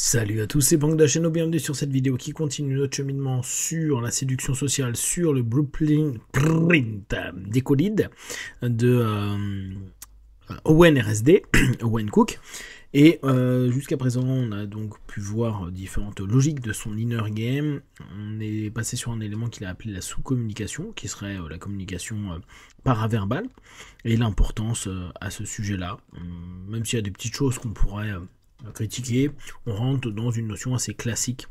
Salut à tous, c'est Banque d'Acheno, bienvenue sur cette vidéo qui continue notre cheminement sur la séduction sociale, sur le blueprint des colides de Owen RSD, Owen Cook. Et jusqu'à présent, on a donc pu voir différentes logiques de son inner game. On est passé sur un élément qu'il a appelé la sous-communication, qui serait la communication paraverbale, et l'importance à ce sujet-là. Même s'il y a des petites choses qu'on pourrait critiquer, on rentre dans une notion assez classique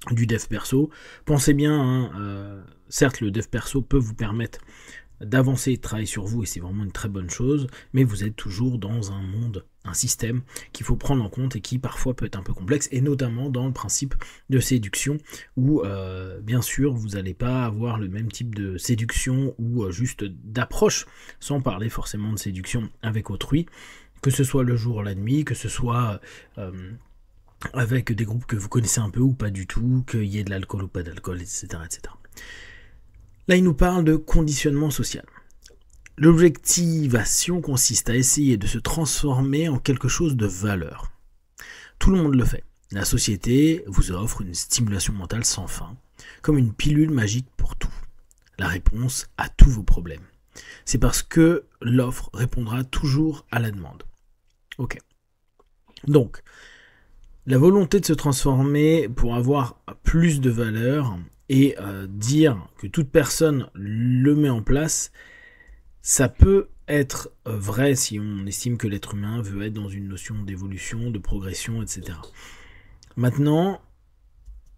du dev perso. Pensez bien, certes le dev perso peut vous permettre d'avancer et de travailler sur vous, et c'est vraiment une très bonne chose, mais vous êtes toujours dans un monde, un système qu'il faut prendre en compte et qui parfois peut être un peu complexe, et notamment dans le principe de séduction, où bien sûr vous n'allez pas avoir le même type de séduction ou juste d'approche, sans parler forcément de séduction avec autrui, que ce soit le jour ou la nuit, que ce soit avec des groupes que vous connaissez un peu ou pas du tout, qu'il y ait de l'alcool ou pas d'alcool, etc., etc. Là, il nous parle de conditionnement social. L'objectivation consiste à essayer de se transformer en quelque chose de valeur. Tout le monde le fait. La société vous offre une stimulation mentale sans fin, comme une pilule magique pour tout. La réponse à tous vos problèmes. C'est parce que l'offre répondra toujours à la demande. Ok. Donc, la volonté de se transformer pour avoir plus de valeur et dire que toute personne le met en place, ça peut être vrai si on estime que l'être humain veut être dans une notion d'évolution, de progression, etc. Maintenant,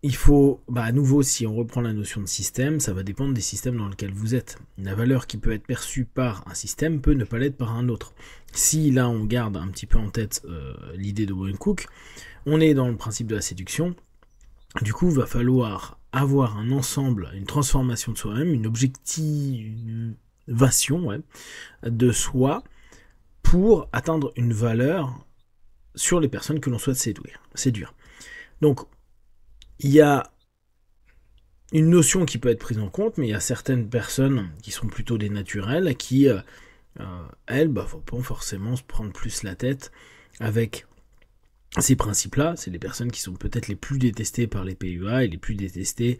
il faut, à nouveau, si on reprend la notion de système, ça va dépendre des systèmes dans lesquels vous êtes. La valeur qui peut être perçue par un système peut ne pas l'être par un autre. Si là on garde un petit peu en tête l'idée de Owen Cook, on est dans le principe de la séduction. Du coup, il va falloir avoir un ensemble, une transformation de soi-même, une objectivation de soi pour atteindre une valeur sur les personnes que l'on souhaite séduire. Donc, il y a une notion qui peut être prise en compte, mais il y a certaines personnes qui sont plutôt des naturels qui, elles, faut pas forcément se prendre plus la tête avec ces principes-là. C'est les personnes qui sont peut-être les plus détestées par les PUA et les plus détestées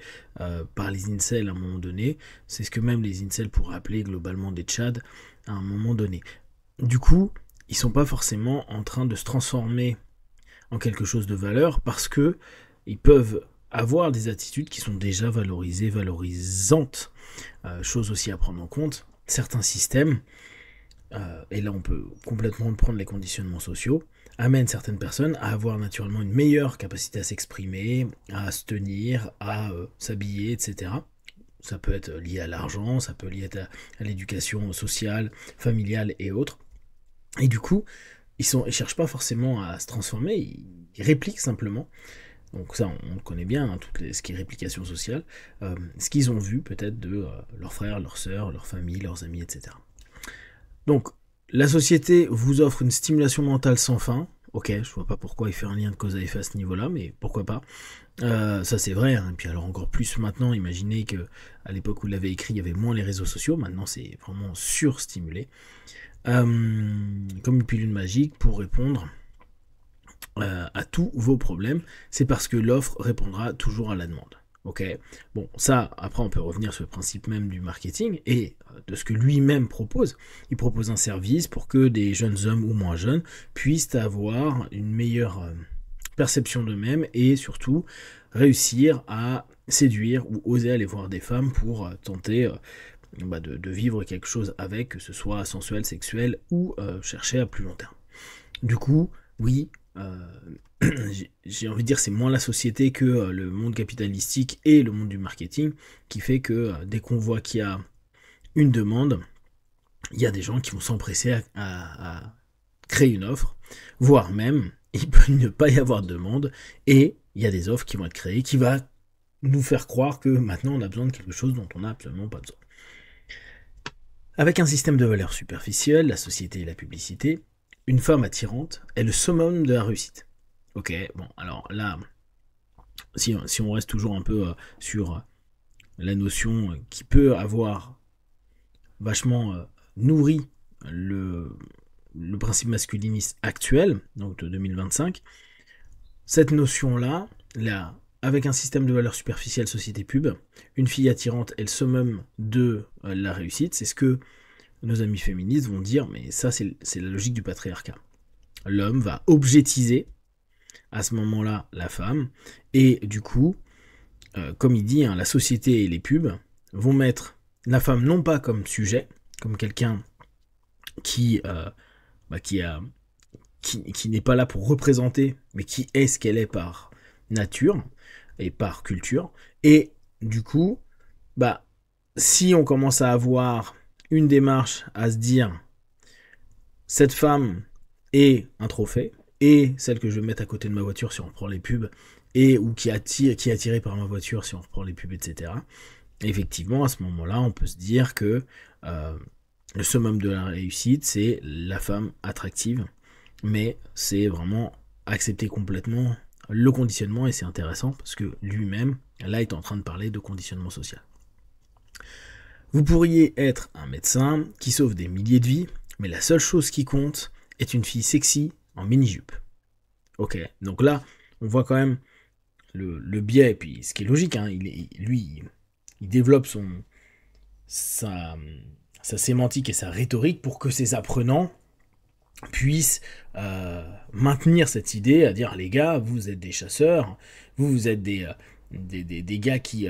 par les incels à un moment donné. C'est ce que même les incels pourraient appeler globalement des tchads à un moment donné. Du coup, ils sont pas forcément en train de se transformer en quelque chose de valeur parce que ils peuvent avoir des attitudes qui sont déjà valorisées, valorisantes. Chose aussi à prendre en compte, certains systèmes, et là on peut complètement prendre les conditionnements sociaux, amènent certaines personnes à avoir naturellement une meilleure capacité à s'exprimer, à se tenir, à s'habiller, etc. Ça peut être lié à l'argent, ça peut être lié à l'éducation sociale, familiale et autres. Et du coup, ils cherchent pas forcément à se transformer, ils répliquent simplement. Donc ça, on connaît bien, ce qui est réplication sociale, ce qu'ils ont vu peut-être de leurs frères, leurs sœurs, leur famille, leurs amis, etc. Donc, la société vous offre une stimulation mentale sans fin. Ok, je vois pas pourquoi il fait un lien de cause à effet à ce niveau-là, mais pourquoi pas. Ça c'est vrai, hein. Et puis alors encore plus maintenant, imaginez que à l'époque où il l'avait écrit, il y avait moins les réseaux sociaux, maintenant c'est vraiment surstimulé. Comme une pilule magique pour répondre à tous vos problèmes, c'est parce que l'offre répondra toujours à la demande. Ok, bon, ça, après on peut revenir sur le principe même du marketing et de ce que lui-même propose. Il propose un service pour que des jeunes hommes ou moins jeunes puissent avoir une meilleure perception d'eux-mêmes et surtout réussir à séduire ou oser aller voir des femmes pour tenter de vivre quelque chose avec, que ce soit sensuel, sexuel ou chercher à plus long terme. Du coup, oui, j'ai envie de dire c'est moins la société que le monde capitalistique et le monde du marketing qui fait que dès qu'on voit qu'il y a une demande, il y a des gens qui vont s'empresser à créer une offre, voire même il peut ne pas y avoir de demande et il y a des offres qui vont être créées qui va nous faire croire que maintenant on a besoin de quelque chose dont on n'a absolument pas besoin. Avec un système de valeurs superficielles, la société et la publicité, une femme attirante est le summum de la réussite. Ok, bon, alors là, si on reste toujours un peu sur la notion qui peut avoir vachement nourri le principe masculiniste actuel, donc de 2025, cette notion-là, là, avec un système de valeurs superficielles société pub, une fille attirante est le summum de la réussite. C'est ce que nos amis féministes vont dire, mais ça c'est la logique du patriarcat. L'homme va objetiser à ce moment-là la femme, et du coup, comme il dit, la société et les pubs vont mettre la femme non pas comme sujet, comme quelqu'un qui n'est pas là pour représenter, mais qui est ce qu'elle est par nature et par culture. Et du coup, si on commence à avoir une démarche à se dire cette femme est un trophée, et celle que je vais mettre à côté de ma voiture si on reprend les pubs, et ou qui est attirée par ma voiture si on reprend les pubs, etc. Effectivement, à ce moment-là, on peut se dire que le summum de la réussite, c'est la femme attractive, mais c'est vraiment accepter complètement le conditionnement, et c'est intéressant parce que lui-même, là, est en train de parler de conditionnement social. Vous pourriez être un médecin qui sauve des milliers de vies, mais la seule chose qui compte est une fille sexy en mini-jupe. Ok, donc là, on voit quand même le biais, et puis ce qui est logique, il développe sa sémantique et sa rhétorique pour que ses apprenants puissent maintenir cette idée, à dire les gars, vous êtes des chasseurs, vous êtes des gars qui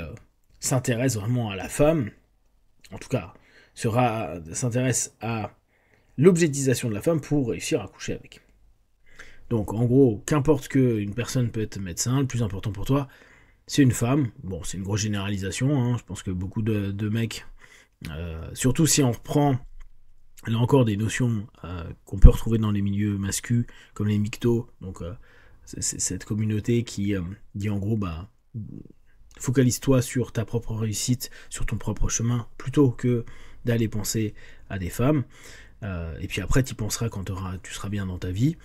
s'intéressent vraiment à la femme, en tout cas, s'intéressent à l'objectisation de la femme pour réussir à coucher avec. Donc en gros, qu'importe qu'une personne peut être médecin, le plus important pour toi, c'est une femme. Bon, c'est une grosse généralisation, je pense que beaucoup de mecs, surtout si on reprend, là encore, des notions qu'on peut retrouver dans les milieux masculins, comme les mictos, donc c'est cette communauté qui dit en gros, focalise-toi sur ta propre réussite, sur ton propre chemin, plutôt que d'aller penser à des femmes. Et puis après, tu y penseras quand tu seras bien dans ta vie.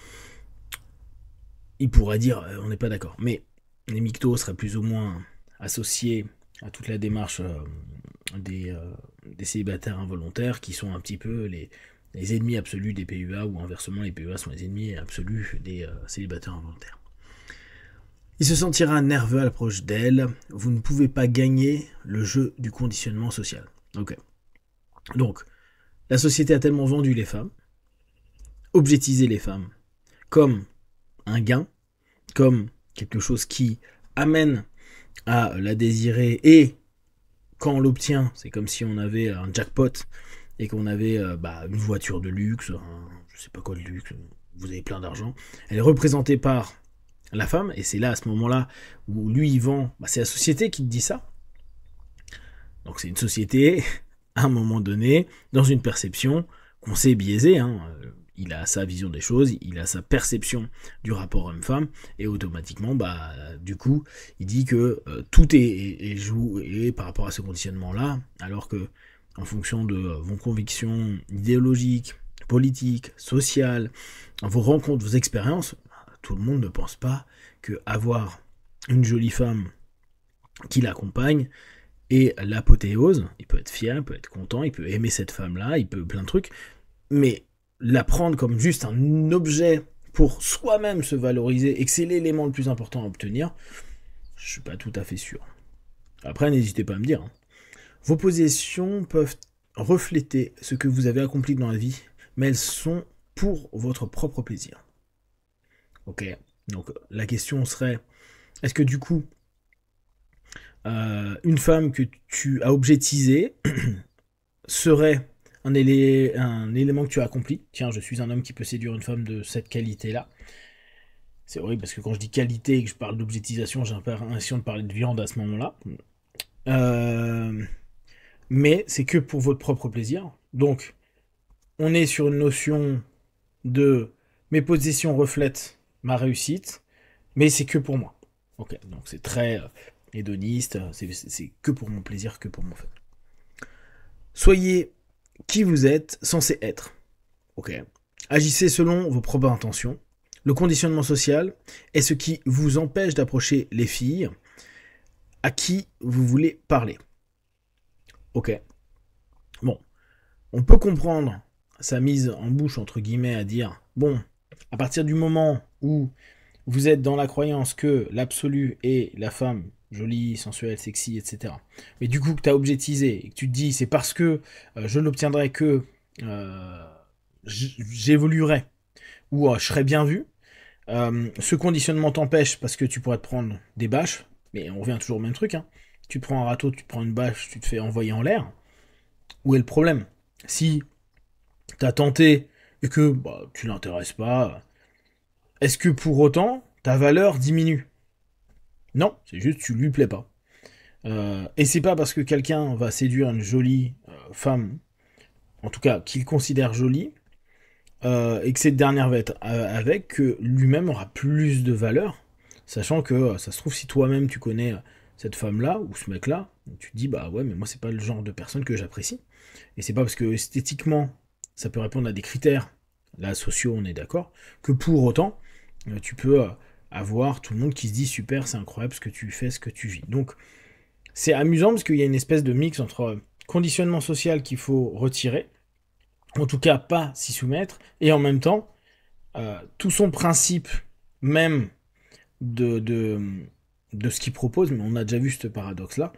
Il pourra dire, on n'est pas d'accord. Mais les mictos seraient plus ou moins associés à toute la démarche des célibataires involontaires, qui sont un petit peu les ennemis absolus des PUA, ou inversement, les PUA sont les ennemis absolus des célibataires involontaires. Il se sentira nerveux à l'approche d'elle. Vous ne pouvez pas gagner le jeu du conditionnement social. Ok. Donc, la société a tellement vendu les femmes, objectisé les femmes, comme un gain, comme quelque chose qui amène à la désirer, et quand on l'obtient, c'est comme si on avait un jackpot et qu'on avait une voiture de luxe, je sais pas quoi de luxe, vous avez plein d'argent, elle est représentée par la femme, et c'est là, à ce moment-là, où lui il vend, c'est la société qui te dit ça. Donc c'est une société, à un moment donné, dans une perception qu'on sait biaisée, il a sa vision des choses, il a sa perception du rapport homme-femme, et automatiquement, du coup, il dit que tout est joué par rapport à ce conditionnement-là, alors que, en fonction de vos convictions idéologiques, politiques, sociales, vos rencontres, vos expériences, tout le monde ne pense pas que avoir une jolie femme qui l'accompagne est l'apothéose. Il peut être fier, il peut être content, il peut aimer cette femme-là, il peut plein de trucs, mais la prendre comme juste un objet pour soi-même se valoriser, et que c'est l'élément le plus important à obtenir, je suis pas tout à fait sûr. Après, n'hésitez pas à me dire. Vos possessions peuvent refléter ce que vous avez accompli dans la vie, mais elles sont pour votre propre plaisir. Ok, donc la question serait, est-ce que du coup, une femme que tu as objetisée serait un élément que tu as accompli? Tiens, je suis un homme qui peut séduire une femme de cette qualité-là. C'est horrible parce que quand je dis qualité et que je parle d'objectisation, j'ai l'impression de parler de viande à ce moment-là. Mais c'est que pour votre propre plaisir. Donc, on est sur une notion de mes possessions reflètent ma réussite, mais c'est que pour moi. Ok, donc c'est très hédoniste, c'est que pour mon plaisir, que pour mon fun. Soyez qui vous êtes censé être. Ok. Agissez selon vos propres intentions. Le conditionnement social est ce qui vous empêche d'approcher les filles à qui vous voulez parler. Ok. Bon. On peut comprendre sa mise en bouche, entre guillemets, à dire, bon, à partir du moment où vous êtes dans la croyance que l'absolu est la femme jolie, sensuelle, sexy, etc. Mais du coup, que tu as objetisé, et que tu te dis, c'est parce que je l'obtiendrai que j'évoluerai, ou je serai bien vu, ce conditionnement t'empêche parce que tu pourrais te prendre des bâches, mais on revient toujours au même truc, hein. Tu te prends un râteau, tu te prends une bâche, tu te fais envoyer en l'air. Où est le problème? Si t'as tenté et que tu l'intéresses pas, est-ce que pour autant ta valeur diminue? Non, c'est juste tu lui plais pas. Et c'est pas parce que quelqu'un va séduire une jolie femme, en tout cas qu'il considère jolie, et que cette dernière va être avec, que lui-même aura plus de valeur, sachant que ça se trouve si toi-même tu connais cette femme-là ou ce mec-là, tu te dis bah ouais mais moi c'est pas le genre de personne que j'apprécie. Et c'est pas parce que esthétiquement ça peut répondre à des critères, là sociaux on est d'accord, que pour autant tu peux avoir tout le monde qui se dit super c'est incroyable ce que tu fais, ce que tu vis. Donc c'est amusant parce qu'il y a une espèce de mix entre conditionnement social qu'il faut retirer, en tout cas pas s'y soumettre, et en même temps, tout son principe même de, de ce qu'il propose, mais on a déjà vu ce paradoxe-là,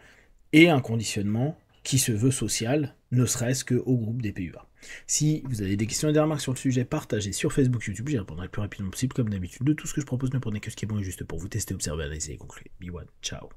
et un conditionnement qui se veut social, ne serait-ce qu'au groupe des PUA. Si vous avez des questions et des remarques sur le sujet, partagez sur Facebook, YouTube, j'y répondrai le plus rapidement possible, comme d'habitude. De tout ce que je propose, ne prenez que ce qui est bon et juste pour vous tester, observer, analyser et conclure. Be one, ciao.